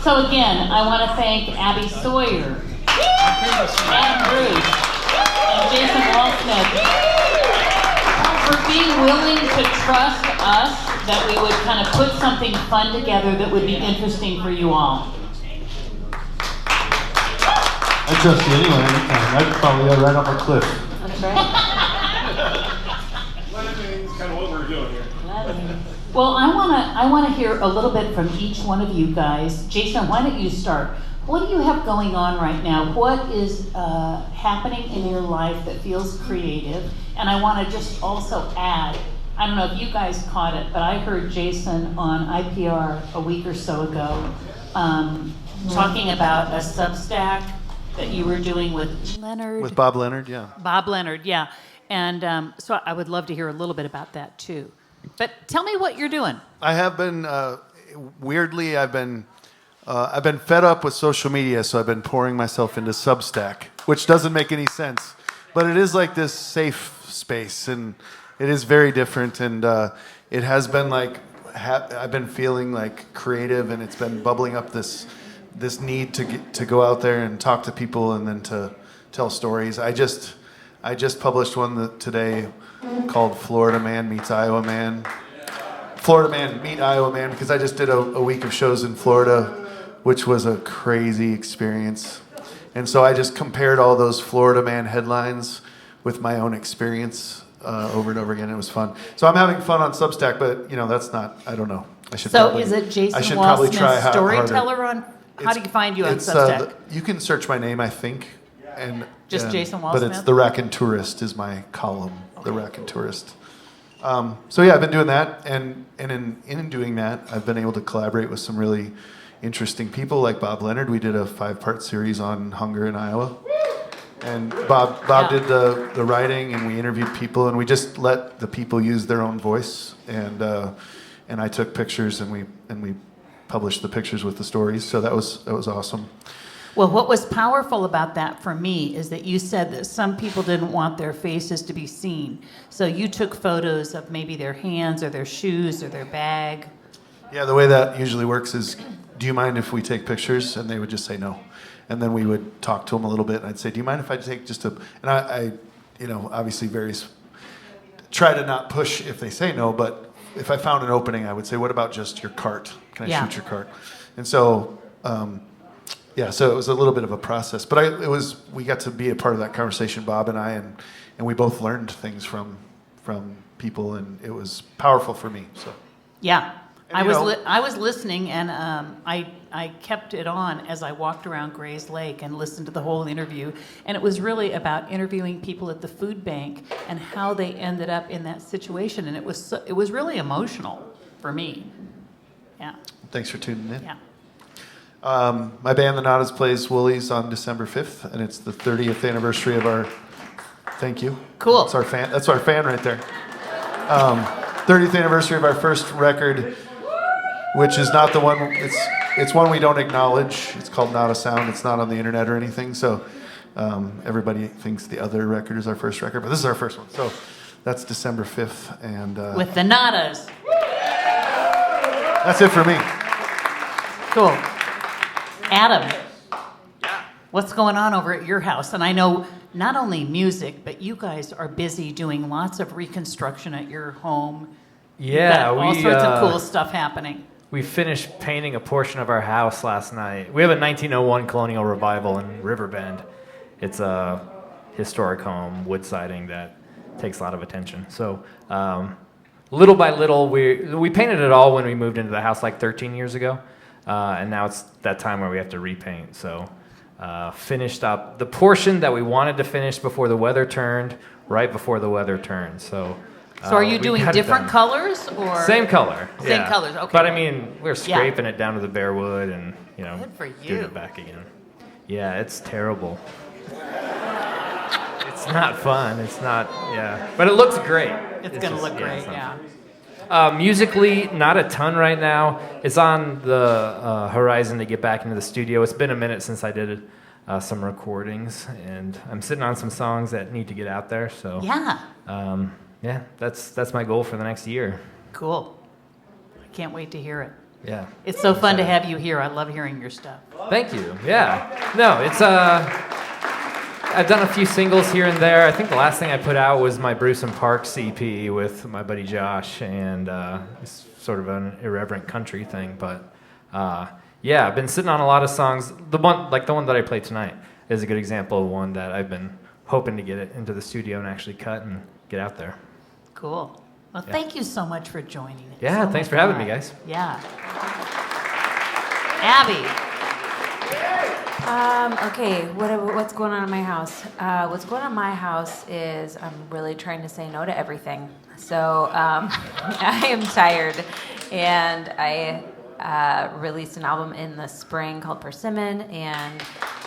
So again, I want to thank Abbie Sawyer, Adam Bruce, and Jason Walsmith for being willing to trust us that we would kind of put something fun together that would be interesting for you all. I trust you anyway, anytime. I'd probably go right off a cliff. That's right. That's kind of what we're doing here. Well, I wanna hear a little bit from each one of you guys. Jason, why don't you start? What do you have going on right now? What is happening in your life that feels creative? And I want to just also add, I don't know if you guys caught it, but I heard Jason on IPR a week or so ago talking about a Substack that you were doing with Leonard. With Bob Leonard, yeah. Bob Leonard, yeah. And so I would love to hear a little bit about that too. But tell me what you're doing. I have been, weirdly, I've been fed up with social media, so I've been pouring myself into Substack, which doesn't make any sense. But it is like this safe space, and it is very different, and it has been like, I've been feeling like creative, and it's been bubbling up this need to go out there and talk to people and then to tell stories. I just published one today called Florida Man Meets Iowa Man. Florida Man Meet Iowa Man, because I just did a week of shows in Florida, which was a crazy experience. And so I just compared all those Florida Man headlines with my own experience over and over again. It was fun. So I'm having fun on Substack, but that's not, I don't know. Is it Jason Walsmith, storyteller on? How do you find you on Substack? You can search my name, I think, and just Jason Walsmith. But it's The Racontourist is my column. Okay. The Racontourist. So yeah, I've been doing that, and in doing that, I've been able to collaborate with some really interesting people like Bob Leonard. We did a 5-part series on hunger in Iowa, and Bob did the writing, and we interviewed people, and we just let the people use their own voice, and I took pictures, and we published the pictures with the stories. So that was awesome. Well, what was powerful about that for me is that you said that some people didn't want their faces to be seen. So you took photos of maybe their hands or their shoes or their bag. Yeah, the way that usually works is, do you mind if we take pictures? And they would just say no. And then we would talk to them a little bit, and I'd say, do you mind if I take just a... And I obviously try to not push if they say no, but if I found an opening, I would say, what about just your cart? Can I shoot your cart? And so... so it was a little bit of a process, but we got to be a part of that conversation, Bob and I, and we both learned things from people, and it was powerful for me. So yeah, I was listening, and I kept it on as I walked around Gray's Lake and listened to the whole interview, and it was really about interviewing people at the food bank and how they ended up in that situation, and it was really emotional for me. Yeah. Thanks for tuning in. Yeah. My band, The Nadas, plays Woolies on December 5th, and it's the 30th anniversary of our... Thank you. Cool. That's our fan right there. 30th anniversary of our first record, which is not the one... It's one we don't acknowledge. It's called Not a Sound. It's not on the internet or anything, so everybody thinks the other record is our first record, but this is our first one. So that's December 5th, and... with the Nadas. That's it for me. Cool. Adam, what's going on over at your house? And I know not only music, but you guys are busy doing lots of reconstruction at your home. Yeah, all sorts of cool stuff happening. We finished painting a portion of our house last night. We have a 1901 colonial revival in Riverbend. It's a historic home, wood siding that takes a lot of attention. So little by little, we painted it all when we moved into the house like 13 years ago. And now it's that time where we have to repaint. So finished up the portion that we wanted to finish before the weather turned, right before the weather turned. So are you doing different colors or same color? Same colors, okay. But I mean, we're scraping it down to the bare wood and good for you. doing it back again. Yeah, it's terrible. It's not fun. It's not. Yeah, but it looks great. It's gonna look great. Yeah. Musically, not a ton right now. It's on the horizon to get back into the studio. It's been a minute since I did some recordings, and I'm sitting on some songs that need to get out there. So yeah, that's my goal for the next year. Cool. I can't wait to hear it. Yeah. It's so fun to have you here. I love hearing your stuff. Thank you. Yeah. No, it's I've done a few singles here and there. I think the last thing I put out was my Bruce and Parks EP with my buddy Josh, and it's sort of an irreverent country thing. But yeah, I've been sitting on a lot of songs. The one that I played tonight is a good example of one that I've been hoping to get it into the studio and actually cut and get out there. Cool. Well, Yeah. Thank you so much for joining us. Yeah, thanks for having me, guys. Yeah. Abbie. Okay, what's going on in my house? What's going on in my house is I'm really trying to say no to everything. So I am tired, and I released an album in the spring called Persimmon, and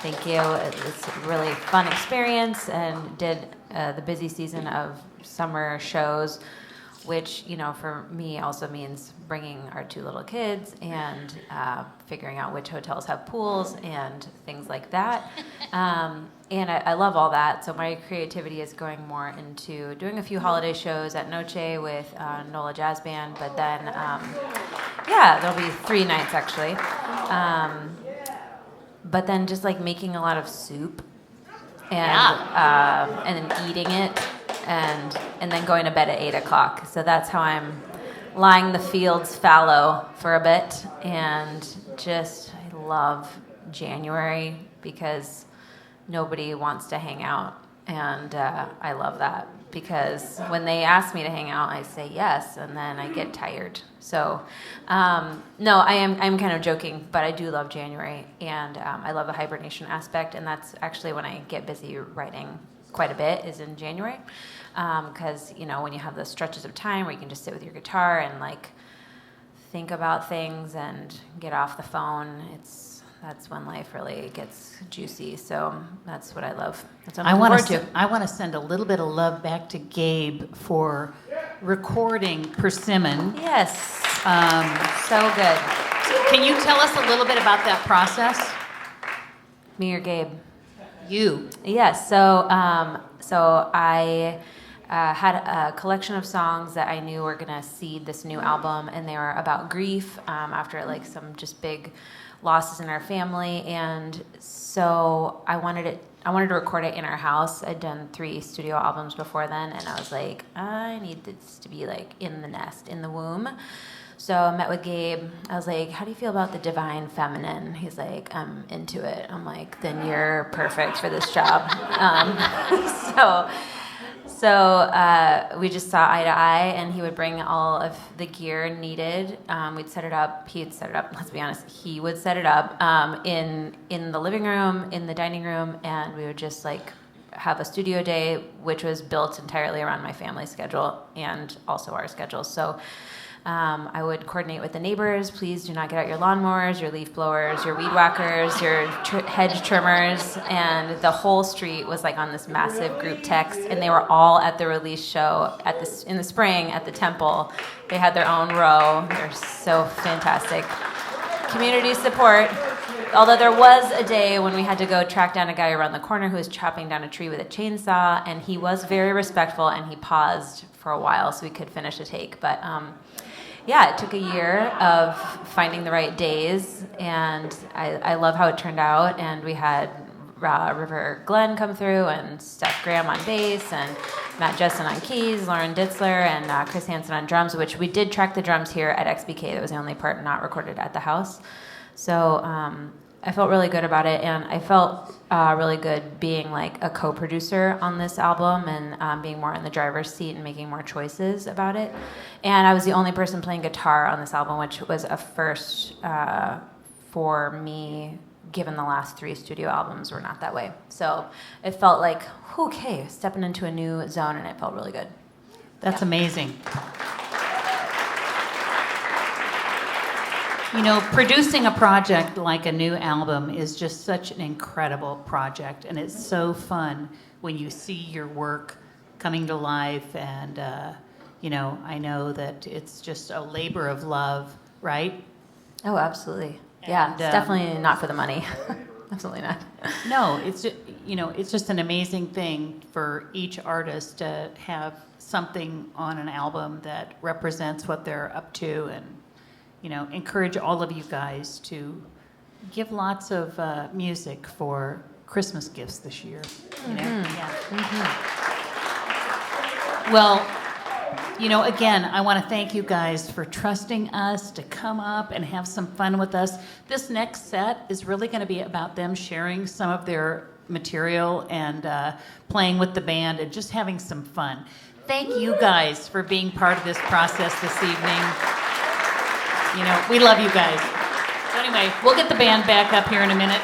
thank you. It's a really fun experience, and did the busy season of summer shows, which, you know, for me also means bringing our 2 little kids and figuring out which hotels have pools and things like that. And I love all that. So my creativity is going more into doing a few holiday shows at Noche with NOLA Jazz Band, but then, yeah, there'll be 3 nights actually. But then just like making a lot of soup and then eating it. And then going to bed at 8 o'clock. So that's how I'm lying the fields fallow for a bit. And just, I love January because nobody wants to hang out. And I love that because when they ask me to hang out, I say yes, and then I get tired. So, no, I'm kind of joking, but I do love January. And I love the hibernation aspect. And that's actually when I get busy writing quite a bit, is in January, because you know, when you have those stretches of time where you can just sit with your guitar and like think about things and get off the phone, that's when life really gets juicy. So that's what I love. That's what I'm looking forward to. I want to send a little bit of love back to Gabe for recording Persimmon. Yes, so good. Can you tell us a little bit about that process? Me or Gabe? You. Yes. So I had a collection of songs that I knew were gonna seed this new album, and they were about grief after like some just big losses in our family, and so I wanted to record it in our house. I'd done 3 studio albums before then, and I was like, I need this to be like in the nest, in the womb. So I met with Gabe. I was like, how do you feel about the divine feminine? He's like, I'm into it. I'm like, then you're perfect for this job. So we just saw eye to eye, and he would bring all of the gear needed. We'd set it up. He'd set it up. Let's be honest. He would set it up in the living room, in the dining room, and we would just like have a studio day, which was built entirely around my family's schedule and also our schedule. So I would coordinate with the neighbors. Please do not get out your lawnmowers, your leaf blowers, your weed whackers, your hedge trimmers. And the whole street was like on this massive group text, and they were all at the release show in the spring at the Temple. They had their own row. They're so fantastic. Community support. Although there was a day when we had to go track down a guy around the corner who was chopping down a tree with a chainsaw, and he was very respectful, and he paused for a while so we could finish a take. But yeah, it took a year of finding the right days, and I love how it turned out. And we had River Glenn come through, and Steph Graham on bass, and Matt Jessen on keys, Lauren Ditzler, and Chris Hansen on drums, which we did track the drums here at xBk. That was the only part not recorded at the house. So I felt really good about it, and I felt really good being like a co-producer on this album and being more in the driver's seat and making more choices about it. And I was the only person playing guitar on this album, which was a first for me, given the last 3 studio albums were not that way. So it felt like, okay, stepping into a new zone, and it felt really good. That's amazing. You know, producing a project like a new album is just such an incredible project, and it's so fun when you see your work coming to life. And you know, I know that it's just a labor of love, right? Oh, absolutely. Yeah, And, it's definitely not for the money. Absolutely not. No, it's just, you know, it's just an amazing thing for each artist to have something on an album that represents what they're up to, and encourage all of you guys to give lots of music for Christmas gifts this year. Well, again, I want to thank you guys for trusting us to come up and have some fun with us. This next set is really going to be about them sharing some of their material and playing with the band and just having some fun. Thank you guys for being part of this process this evening. We love you guys. So anyway, we'll get the band back up here in a minute.